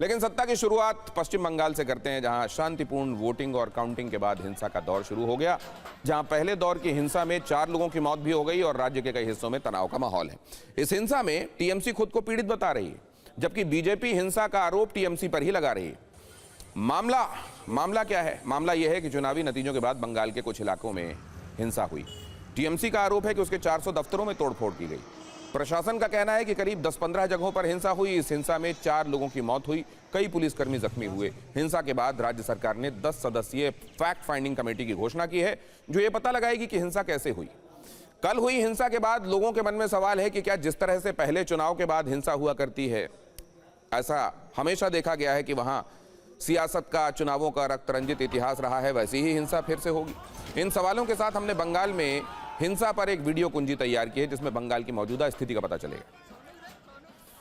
लेकिन सत्ता की शुरुआत पश्चिम बंगाल से करते हैं, जहां शांतिपूर्ण वोटिंग और काउंटिंग के बाद हिंसा का दौर शुरू हो गया। जहां पहले दौर की हिंसा में 4 लोगों की मौत भी हो गई और राज्य के कई हिस्सों में तनाव का माहौल है। इस हिंसा में टीएमसी खुद को पीड़ित बता रही है, जबकि बीजेपी हिंसा का आरोप टीएमसी पर ही लगा रही है। मामला क्या है? मामला यह है कि चुनावी नतीजों के बाद बंगाल के कुछ इलाकों में हिंसा हुई। टीएमसी का आरोप है कि उसके 400 दफ्तरों में तोड़फोड़ की गई। प्रशासन का कहना है कि करीब 10-15 जगहों पर हिंसा हुई। इस हिंसा में 4 लोगों की मौत हुई, कई पुलिसकर्मी जख्मी हुए। हिंसा के बाद राज्य सरकार ने 10 सदस्यीय फैक्ट फाइंडिंग कमेटी की घोषणा की है, जो ये पता लगाएगी कि हिंसा कैसे हुई। कल हुई हिंसा के बाद लोगों के मन में सवाल है कि क्या जिस तरह से पहले चुनाव के बाद हिंसा हुआ करती है, ऐसा हमेशा देखा गया है कि वहां सियासत का, चुनावों का रक्त रंजित इतिहास रहा है, वैसी ही हिंसा फिर से होगी? इन सवालों के साथ हमने बंगाल में हिंसा पर एक वीडियो कुंजी तैयार की है, जिसमें बंगाल की मौजूदा स्थिति का पता चलेगा।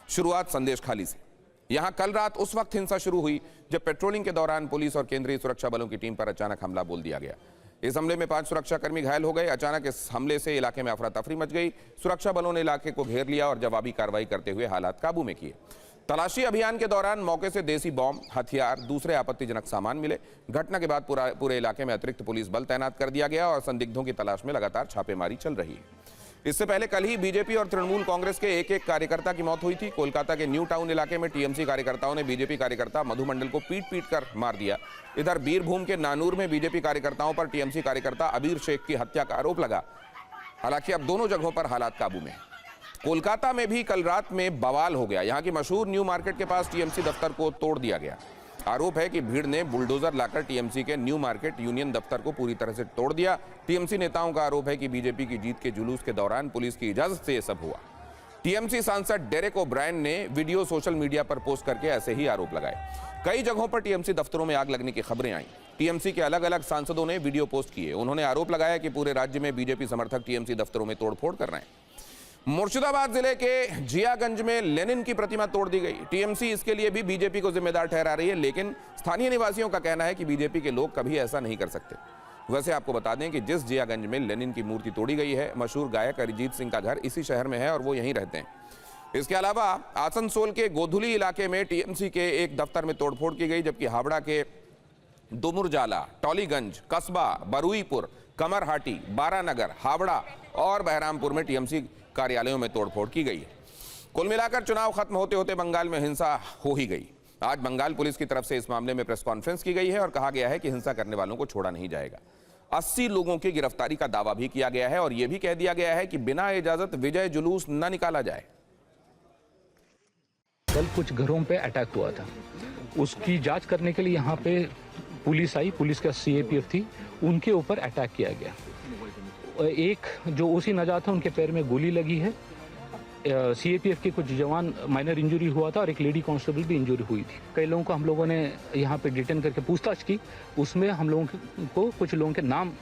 शुरुआत संदेश खाली से। यहां कल रात उस वक्त हिंसा शुरू हुई जब पेट्रोलिंग के दौरान पुलिस और केंद्रीय सुरक्षा बलों की टीम पर अचानक हमला बोल दिया गया। इस हमले में 5 सुरक्षाकर्मी घायल हो गए। अचानक इस हमले से इलाके में अफरा तफरी मच गई। सुरक्षा बलों ने इलाके को घेर लिया और जवाबी कार्रवाई करते हुए हालात काबू में किए। तलाशी अभियान के दौरान मौके से देसी बॉम्ब, हथियार, दूसरे आपत्तिजनक सामान मिले। घटना के बाद पूरे इलाके में अतिरिक्त पुलिस बल तैनात कर दिया गया और संदिग्धों की तलाश में लगातार छापेमारी चल रही है। इससे पहले कल ही बीजेपी और तृणमूल कांग्रेस के एक कार्यकर्ता की मौत हुई थी। कोलकाता के न्यू टाउन इलाके में टीएमसी कार्यकर्ताओं ने बीजेपी कार्यकर्ता मधु मंडल को पीट कर मार दिया। इधर बीरभूम के नानूर में बीजेपी कार्यकर्ताओं पर टीएमसी कार्यकर्ता अबीर शेख की हत्या का आरोप लगा। हालांकि अब दोनों जगहों पर हालात काबू में है। कोलकाता में भी कल रात में बवाल हो गया। यहां की मशहूर न्यू मार्केट के पास टीएमसी दफ्तर को तोड़ दिया गया। आरोप है कि भीड़ ने बुलडोजर लाकर टीएमसी के न्यू मार्केट यूनियन दफ्तर को पूरी तरह से तोड़ दिया। टीएमसी नेताओं का आरोप है कि बीजेपी की जीत के जुलूस के दौरान पुलिस की इजाजत से यह सब हुआ। टीएमसी सांसद डेरेक ओब्रायन ने वीडियो सोशल मीडिया पर पोस्ट करके ऐसे ही आरोप लगाए। कई जगहों पर टीएमसी दफ्तरों में आग लगने की खबरें आई। टीएमसी के अलग अलग सांसदों ने वीडियो पोस्ट किए। उन्होंने आरोप लगाया कि पूरे राज्य में बीजेपी समर्थक टीएमसी दफ्तरों में तोड़फोड़ कर रहे हैं। मुर्शिदाबाद जिले के जियागंज में लेनिन की प्रतिमा तोड़ दी गई। टीएमसी इसके लिए भी बीजेपी को जिम्मेदार ठहरा रही है, लेकिन स्थानीय निवासियों का कहना है कि बीजेपी के लोग कभी ऐसा नहीं कर सकते। वैसे आपको बता दें कि जिस जियागंज में लेनिन की मूर्ति तोड़ी गई है, मशहूर गायक अरिजीत सिंह का घर इसी शहर में है और वो यहीं रहते हैं। इसके अलावा आसनसोल के गोधुली इलाके में टीएमसी के एक दफ्तर में तोड़फोड़ की गई, जबकि हावड़ा के दुमुरजाला, टॉलीगंज, कस्बा, बरुईपुर, कमरहाटी, बारानगर, हावड़ा और बहरामपुर में टीएमसी कार्यालयों में तोड़फोड़ की गई है। कुल मिलाकर चुनाव खत्म होते होते बंगाल में हिंसा हो ही गई। आज बंगाल पुलिस की तरफ से इस मामले में प्रेस कॉन्फ्रेंस की गई है और कहा गया है कि हिंसा करने वालों को छोड़ा नहीं जाएगा। 80 लोगों की गिरफ्तारी का दावा भी किया गया है और यह भी कह दिया गया है कि बिना इजाजत विजय जुलूस न निकाला जाए। कल कुछ घरों पे अटैक हुआ था, उसकी जांच करने के लिए यहाँ पे पुलिस आई। पुलिस का सीएपीएफ थी, उनके ऊपर अटैक किया गया। एक जो ओसी नजात था, उनके पैर में गोली लगी है। सीएपीएफ के कुछ जवान माइनर इंजरी हुआ था और एक लेडी कांस्टेबल भी इंजरी हुई थी। कई लोगों को हम लोगों ने यहाँ पे डिटेन करके पूछताछ की। उसमें हम लोगों को कुछ लोगों के नाम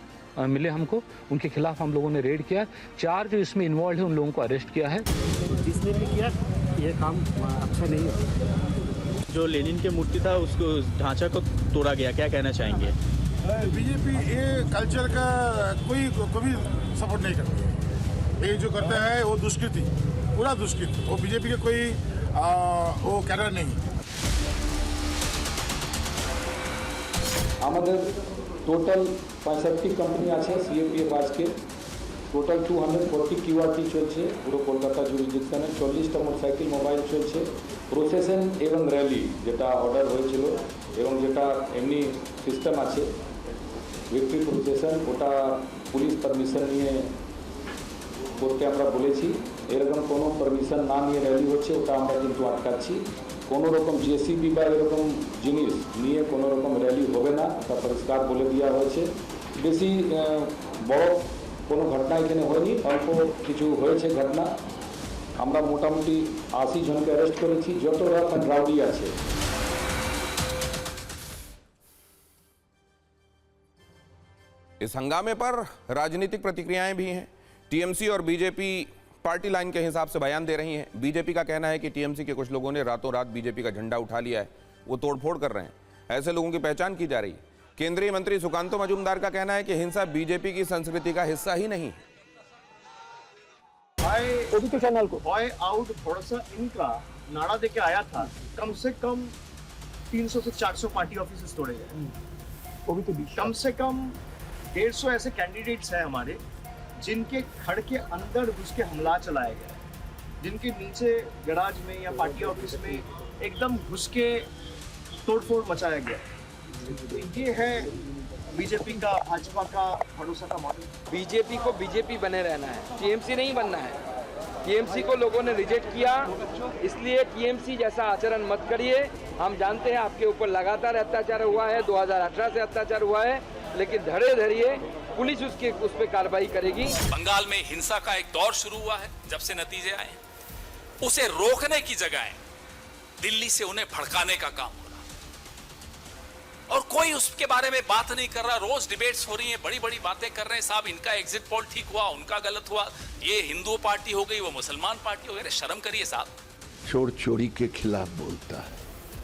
मिले हमको, उनके खिलाफ हम लोगों ने रेड किया। 4 जो इसमें इन्वॉल्व है उन लोगों को अरेस्ट किया है। जिसने भी किया ये काम अच्छा नहीं है। जो लेनिन की मूर्ति था उसको ढांचा को तोड़ा गया, क्या कहना चाहेंगे? बीजेपी ये कल्चर का कोई कभी सपोर्ट नहीं करती। ये जो करता है वो दुष्कृति, पूरा दुष्कृति। वो बीजेपी के कोई वो कैडर नहीं। আমাদের টোটাল 65টি কোম্পানি আছে সিএপিএফ আজকে টোটাল 240 কিউআরটি চলছে পুরো কলকাতা জুরিসডিকশনে। 40টা মোটরসাইকেল মোবাইল চলছে। প্রসেশন এবং র্যালি যেটা অর্ডার হয়েছিল এবং যেটা এমনি সিস্টেম আছে ভিক্টরি প্রসেশন, ওটা পুলিশ পারমিশন নিয়ে করতে আমরা বলেছি। এরকম কোনো পারমিশন না নিয়ে র্যালি হচ্ছে ওটা আমরা কিন্তু আটকাচ্ছি। কোনো রকম জেসিবি বা এরকম জিনিস নিয়ে কোনো রকম র্যালি হবে না, তা পরিষ্কার বলে দেওয়া হয়েছে। বেশি বড় কোনো ঘটনা এখানে হয়নি, অল্প কিছু হয়েছে ঘটনা। আমরা মোটামুটি 80 জনকে অ্যারেস্ট করেছি, যত রাফ অ্যান্ড রাউডি আছে। इस हंगामे पर राजनीतिक प्रतिक्रियाएं भी हैं। टीएमसी और बीजेपी पार्टी लाइन के हिसाब से बयान दे रही हैं। बीजेपी का कहना है कि टीएमसी के कुछ लोगों ने रातों रात बीजेपी का झंडा उठा लिया है, वो तोड़फोड़ कर रहे हैं। ऐसे लोगों की पहचान की जा रही है। केंद्रीय मंत्री सुकांतो मजूमदार का कहना है कि हिंसा बीजेपी की संस्कृति का हिस्सा ही नहीं है। बॉय आउट थोड़ा सा इनका नारा देके आया था, कम से कम 300 से 400 पार्टी ऑफिस तोड़े गए। वो भी तो कम से कम 150 ऐसे कैंडिडेट्स हैं हमारे जिनके घर के अंदर घुस के हमला चलाया गया, जिनके नीचे गराज में या पार्टी ऑफिस में एकदम घुस के तोड़फोड़ मचाया गया। तो ये है बीजेपी का, भाजपा का भरोसा का मॉडल। बीजेपी को बीजेपी बने रहना है, टीएमसी नहीं बनना है। टीएमसी को लोगों ने रिजेक्ट किया, इसलिए टीएमसी जैसा आचरण मत करिए। हम जानते हैं आपके ऊपर लगातार अत्याचार हुआ है, 2018 से अत्याचार हुआ है, लेकिन धैर्य धरिए, पुलिस उस पर कार्रवाई करेगी। बंगाल में हिंसा का एक दौर शुरू हुआ है जब से नतीजे आए, उसे रोकने की जगह दिल्ली से उन्हें भड़काने का काम हो रहा और कोई उसके बारे में बात नहीं कर रहा। रोज डिबेट्स हो रही हैं, बड़ी बड़ी बातें कर रहे हैं, साहब इनका एग्जिट पोल ठीक हुआ, उनका गलत हुआ, ये हिंदू पार्टी हो गई, वो मुसलमान पार्टी हो गई। शर्म करिए साहब। चोर चोरी के खिलाफ बोलता है,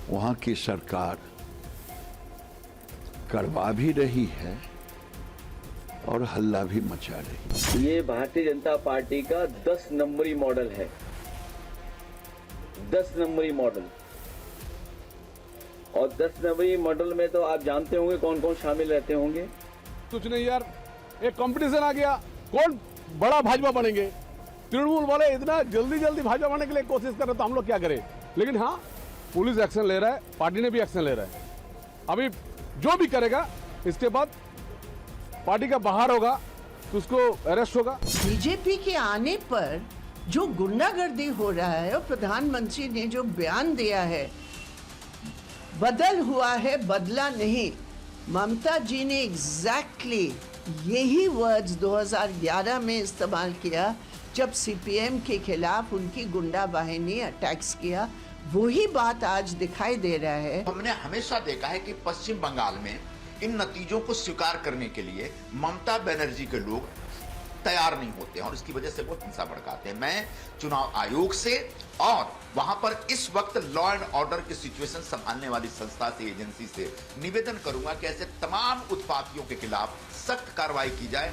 वहां की सरकार करवा भी रही है और हल्ला भी मचा रही है। ये भारतीय जनता पार्टी का 10 नंबरी मॉडल है, 10 नंबरी मॉडल। और 10 नंबरी मॉडल में तो आप जानते होंगे कौन कौन शामिल रहते होंगे। कुछ नहीं यार, एक कंपटीशन आ गया, कौन बड़ा भाजपा बनेंगे। तृणमूल वाले इतना जल्दी जल्दी भाजपा बनने के लिए कोशिश कर रहे, तो हम लोग क्या करें। लेकिन हाँ, पुलिस एक्शन ले रहा है, पार्टी ने भी एक्शन ले रहा है। अभी जो भी करेगा इसके बाद पार्टी का बाहर होगा तो उसको अरेस्ट होगा। बीजेपी के आने पर जो गुंडागर्दी हो रहा है और प्रधानमंत्री ने जो बयान दिया है, बदल हुआ है, बदला नहीं। ममता जी ने एग्जैक्टली यही वर्ड्स 2011 में इस्तेमाल किया जब सीपीएम के खिलाफ उनकी गुंडा बाहिनी अटैक्स किया। वही बात आज दिखाई दे रहा है। हमने हमेशा देखा है कि पश्चिम बंगाल में इन नतीजों को स्वीकार करने के लिए ममता बनर्जी के लोग तैयार नहीं होते हैं और इसकी वजह से वो हिंसा भड़काते हैं। मैं चुनाव आयोग से और वहां पर इस वक्त लॉ एंड ऑर्डर की सिचुएशन संभालने वाली संस्था से, एजेंसी से निवेदन करूंगा कि ऐसे तमाम उत्पातियों के खिलाफ सख्त कार्रवाई की जाए।